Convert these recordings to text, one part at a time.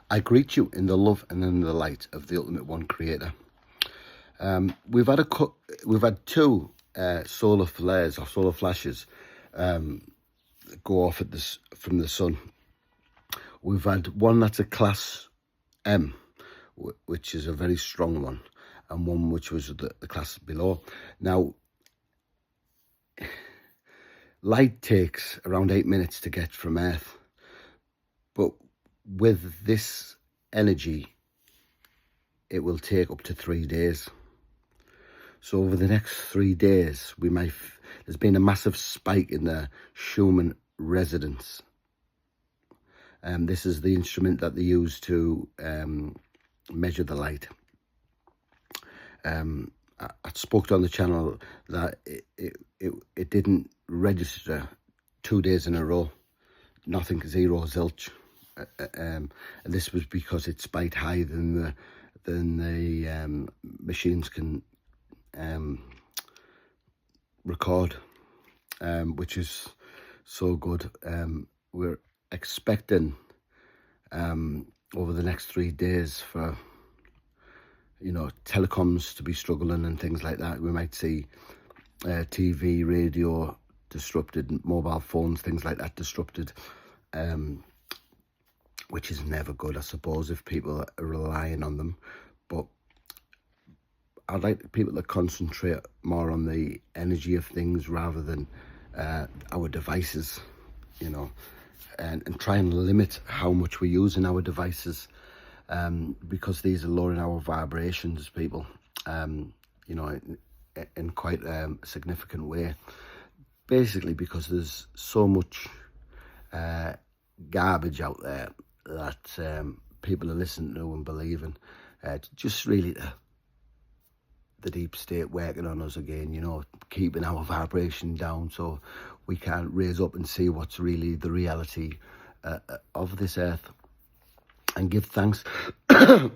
I greet you in the love and in the light of the Ultimate One Creator. We've had two solar flares or solar flashes go off at this from the sun. We've had one that's a class M, which is a very strong one, and one which was the class below. Now, light takes around 8 minutes to get from Earth, but with this energy, it will take up to 3 days. So over the next 3 days, there's been a massive spike in the Schumann resonance. This is the instrument that they use to measure the light. I spoke on the channel that it didn't register 2 days in a row, nothing, zero, zilch, and this was because it spiked higher than the machines can record, which is so good. We're expecting over the next 3 days for telecoms to be struggling and things like that. We might see TV, radio disrupted, mobile phones, things like that disrupted, which is never good, I suppose, if people are relying on them. But I'd like people to concentrate more on the energy of things rather than our devices, and try and limit how much we're using our devices, because these are lowering our vibrations, people, in quite a significant way. Basically, because there's so much garbage out there that people are listening to and believing. Just really the deep state working on us again, keeping our vibration down so we can't raise up and see what's really the reality of this earth, and give thanks to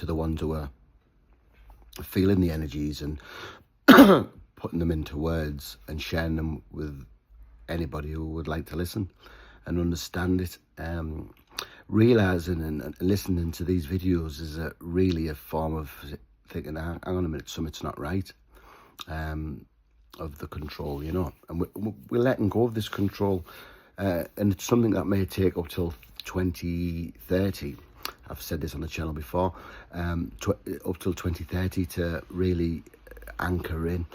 the ones who are feeling the energies and putting them into words and sharing them with anybody who would like to listen and understand it. Realizing and listening to these videos is really a form of thinking, hang on a minute, something's not right, of the control, and we're letting go of this control, and it's something that may take up till 2030. I've said this on the channel before, up till 2030 to really anchor in.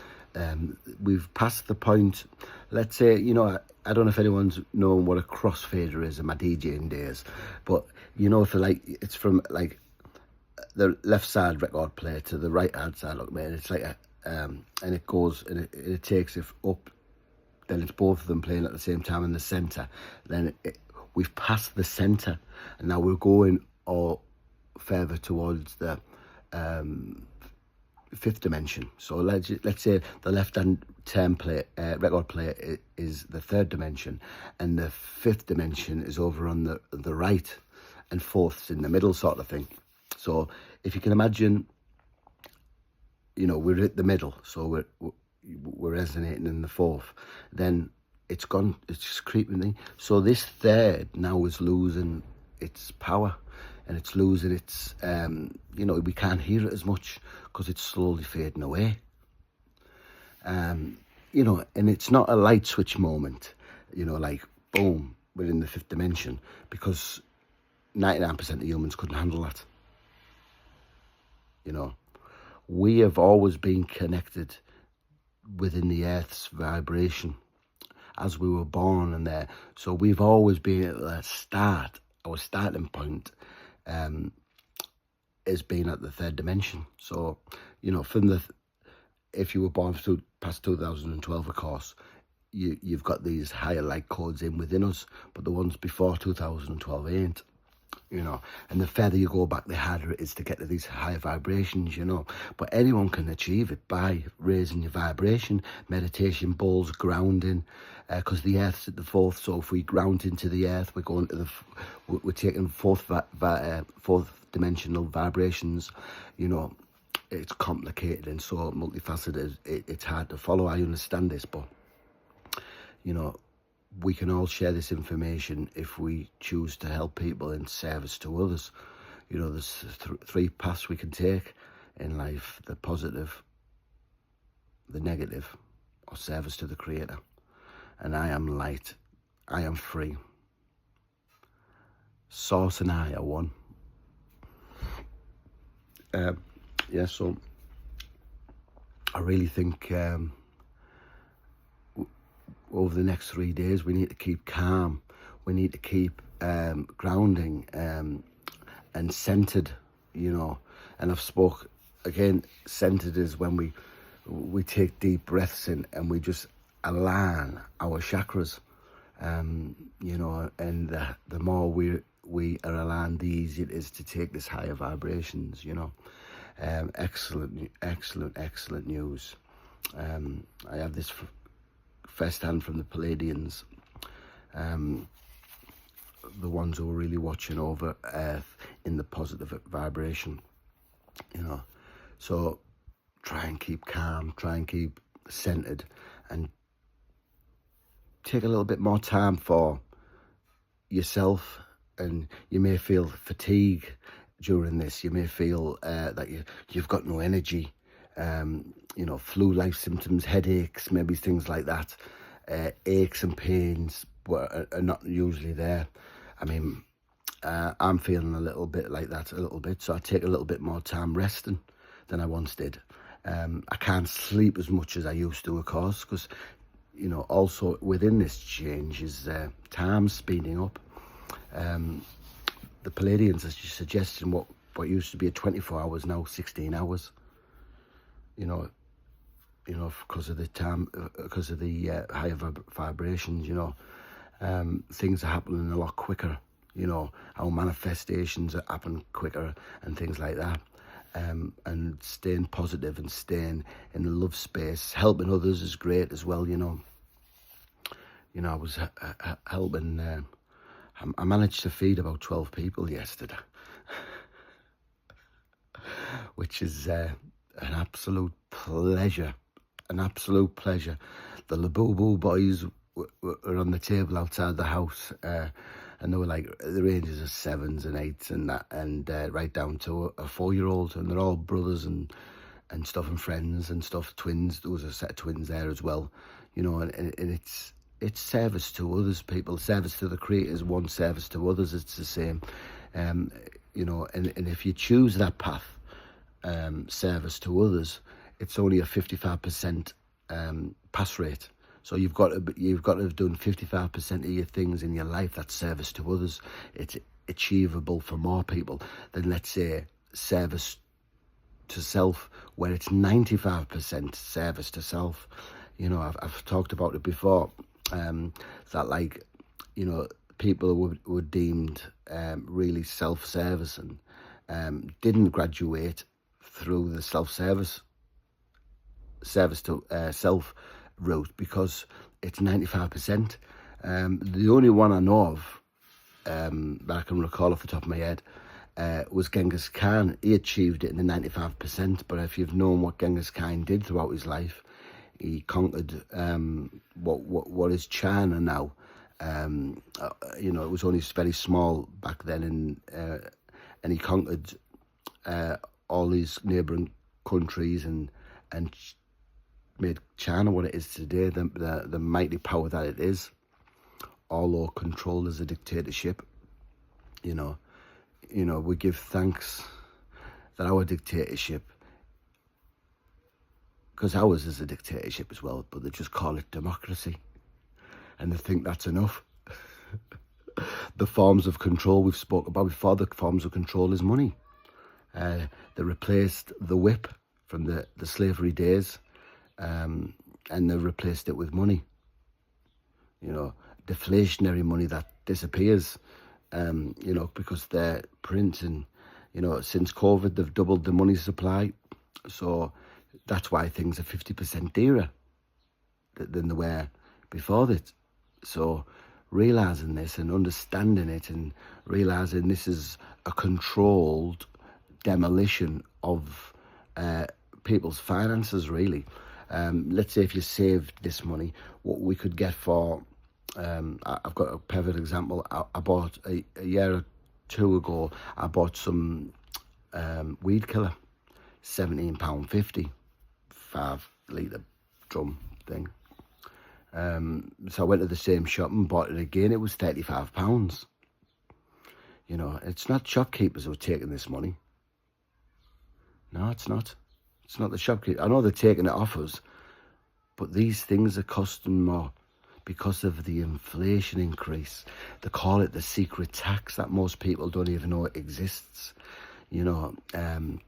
We've passed the point, let's say, I don't know if anyone's known what a crossfader is in my DJing days, but it's from like the left side record player to the right hand side, look, man, it's like and it goes and it takes it up, then it's both of them playing at the same time in the center. Then we've passed the center, and now we're going all further towards the fifth dimension. So let's say the left hand record player is the third dimension, and the fifth dimension is over on the right, and fourth's in the middle, sort of thing. So if you can imagine, we're at the middle, so we're resonating in the fourth, then it's gone, it's just creeping in. So this third now is losing its power, and it's losing its, we can't hear it as much because it's slowly fading away. And it's not a light switch moment, like, boom, we're in the fifth dimension, because 99% of humans couldn't handle that. We have always been connected within the Earth's vibration as we were born in there. So we've always been at the start. Our starting point is being at the third dimension. So, if you were born past 2012, of course, you've got these higher light codes within us, but the ones before 2012 ain't. And the further you go back, the harder it is to get to these higher vibrations, But anyone can achieve it by raising your vibration, meditation, bowls, grounding, because the Earth's at the fourth. So if we ground into the Earth, we're going to we're taking fourth dimensional vibrations. It's complicated and so multifaceted. It's hard to follow. I understand this, but we can all share this information if we choose to help people in service to others. You know, there's three paths we can take in life: the positive, the negative, or service to the Creator. And I am light. I am free. Source and I are one. So I really think over the next 3 days we need to keep calm. We need to keep grounding and centered, you know. And I've spoke again, centered is when we take deep breaths in and we just align our chakras, you know, and the more we are aligned, the easier it is to take this higher vibrations, you know. Excellent news. I have this first hand from the Pleiadians, the ones who are really watching over Earth in the positive vibration, you know. So try and keep calm, try and keep centered, and take a little bit more time for yourself. And you may feel fatigue during this. You may feel that you've got no energy, you know, flu-like symptoms, headaches, maybe things like that, aches and pains are not usually there. I mean, I'm feeling a little bit like that, so I take a little bit more time resting than I once did. I can't sleep as much as I used to, of course, because, you know, also within this change is time speeding up. The Pleiadians are suggesting what used to be a 24 hours now 16 hours. You know, because of the time, because of the higher vibrations. You know, things are happening a lot quicker. You know, our manifestations are happening quicker and things like that. And staying positive and staying in the love space, helping others is great as well. You know, I was helping. I managed to feed about 12 people yesterday, which is an absolute pleasure. The Labubu boys were on the table outside the house, and they were like the ranges of 7s and 8s and that, and right down to a 4-year-old, and they're all brothers and stuff, and friends and stuff, twins. There was a set of twins there as well, you know, and it's service to others, people. Service to the Creators, one service to others. It's the same, you know. And if you choose that path, service to others, it's only a 55% pass rate. So you've got to have done 55% of your things in your life. That's service to others. It's achievable for more people than, let's say, service to self, where it's 95% service to self. You know, I've talked about it before. That, like, you know, people were deemed really self-service and didn't graduate through the service to self route because it's 95%. The only one I know of that I can recall off the top of my head was Genghis Khan. He achieved it in the 95%, but if you've known what Genghis Khan did throughout his life, he conquered what is China now. You know, it was only very small back then, and he conquered all these neighbouring countries and made China what it is today, the mighty power that it is, although controlled as a dictatorship. You know, we give thanks that our dictatorship, because ours is a dictatorship as well, but they just call it democracy, and they think that's enough. The forms of control we've spoke about before, the forms of control is money. They replaced the whip from the slavery days, and they replaced it with money. You know, deflationary money that disappears, you know, because they're printing. You know, since COVID, they've doubled the money supply. So that's why things are 50% dearer than they were before that. So realising this and understanding it and realising this is a controlled demolition of people's finances, really. Let's say if you saved this money, what we could get for I've got a perfect example. I bought a year or two ago, I bought some weed killer, £17.50, 5 litre drum thing. So I went to the same shop and bought it again. It was £35. You know, it's not shopkeepers who are taking this money. No, it's not. It's not the shopkeepers. I know they're taking it off us, but these things are costing more because of the inflation increase. They call it the secret tax that most people don't even know it exists. You know, and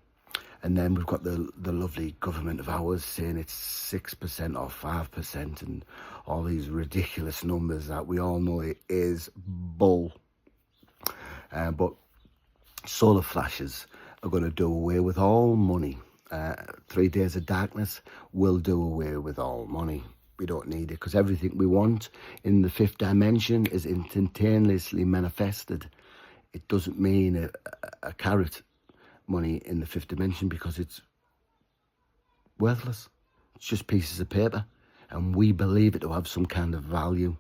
then we've got the lovely government of ours saying it's 6% or 5% and all these ridiculous numbers that we all know it is bull. But solar flashes are going to do away with all money. 3 days of darkness will do away with all money. We don't need it because everything we want in the fifth dimension is instantaneously manifested. It doesn't mean a carrot money in the fifth dimension because it's worthless. It's just pieces of paper, and we believe it to have some kind of value.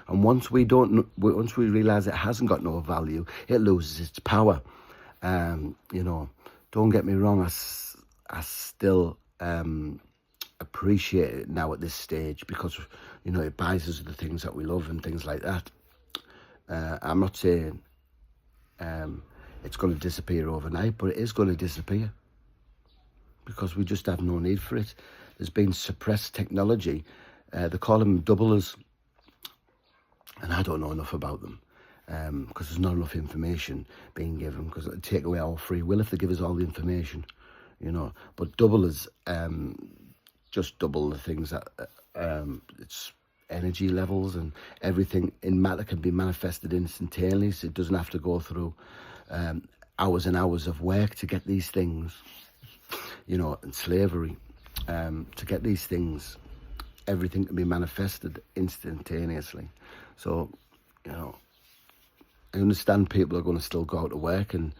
And once we realise it hasn't got no value, it loses its power. You know, don't get me wrong. I still appreciate it now at this stage because, you know, it buys us the things that we love and things like that. I'm not saying it's going to disappear overnight, but it is going to disappear because we just have no need for it. There's been suppressed technology. They call them doublers, and I don't know enough about them because there's not enough information being given, because it'd take away our free will if they give us all the information, you know. But doublers just double the things that it's energy levels, and everything in matter can be manifested instantaneously, so it doesn't have to go through hours and hours of work to get these things, you know, and slavery to get these things. Everything can be manifested instantaneously. So, you know, I understand people are going to still go out to work and,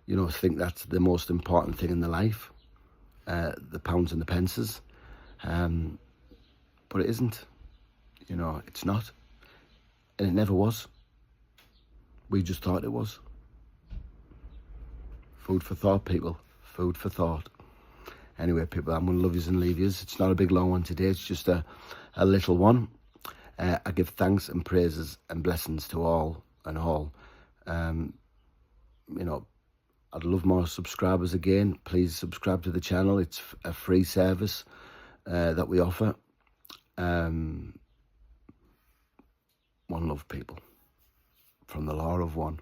you know, think that's the most important thing in their life, the pounds and the pences, but it isn't. You know, it's not, and it never was. We just thought it was. Food for thought, people. Food for thought. Anyway, people, I'm going to love yous and leave yous. It's not a big long one today. It's just a little one. I give thanks and praises and blessings to all and all. You know, I'd love more subscribers again. Please subscribe to the channel. It's a free service that we offer. One love, people. From the law of one.